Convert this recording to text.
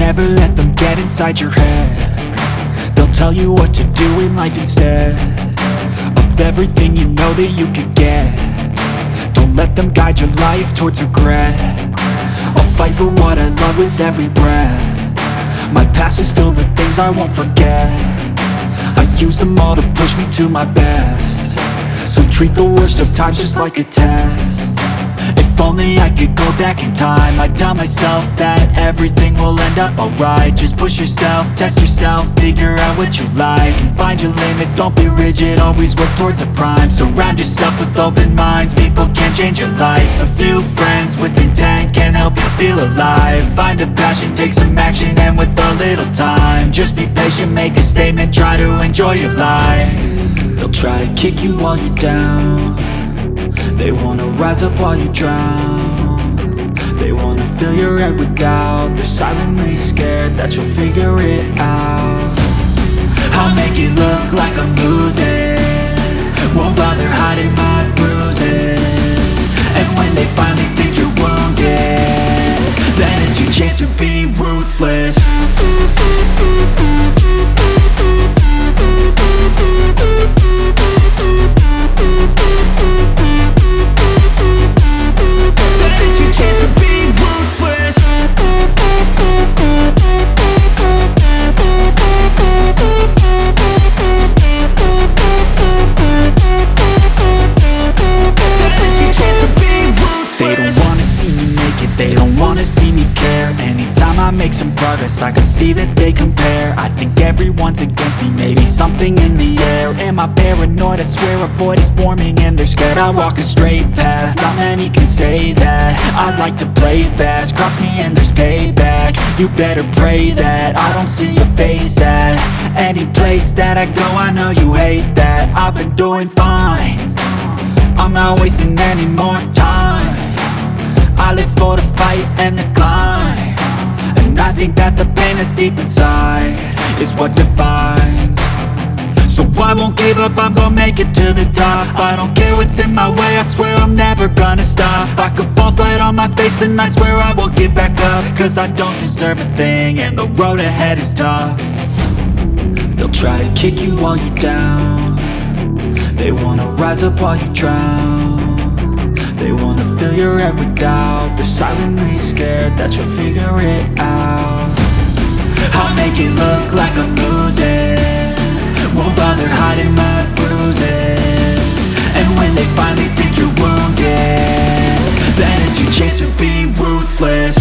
never let them get inside your head. They'll tell you what to do in life instead of everything you know that you could get. Don't let them guide your life towards regret. I'll fight for what I love with every breath. My past is filled with things I won't forget. I use them all to push me to my best. So treat the worst of times just like a test. If only I could go back in time, I'd tell myself that everything will end up alright. Just push yourself, test yourself, figure out what you like, and find your limits, don't be rigid, always work towards a prime. Surround yourself with open minds, people can change your life. A few friends with intent can help you feel alive. Find a passion, take some action, and with a little time, just be patient, make a statement, try to enjoy your life. They'll try to kick you while you're down. They wanna rise up while you drown. They wanna fill your head with doubt. They're silently scared that you'll figure it out. I'll make it look like I'm losing, won't bother hiding my bruises. And when they finally think you're wounded, then it's your chance to be ruthless. They don't wanna see me care. Anytime I make some progress, I can see that they compare. I think everyone's against me, maybe something in the air. Am I paranoid? I swear a void is forming and they're scared I walk a straight path. Not many can say that. I like to play fast, cross me and there's payback. You better pray that I don't see your face at any place that I go. I know you hate that. I've been doing fine, I'm not wasting any more time. I live for the fight and the climb, and I think that the pain that's deep inside is what defines. So I won't give up, I'm gonna make it to the top. I don't care what's in my way, I swear I'm never gonna stop. I could fall flat on my face and I swear I will get back up, cause I don't deserve a thing and the road ahead is tough. They'll try to kick you while you're down. They wanna rise up while you drown. They wanna fill your head with doubt. They're silently scared that you'll figure it out. I'll make it look like I'm losing, won't bother hiding my bruises. And when they finally think you're wounded, then it's your chance to be ruthless.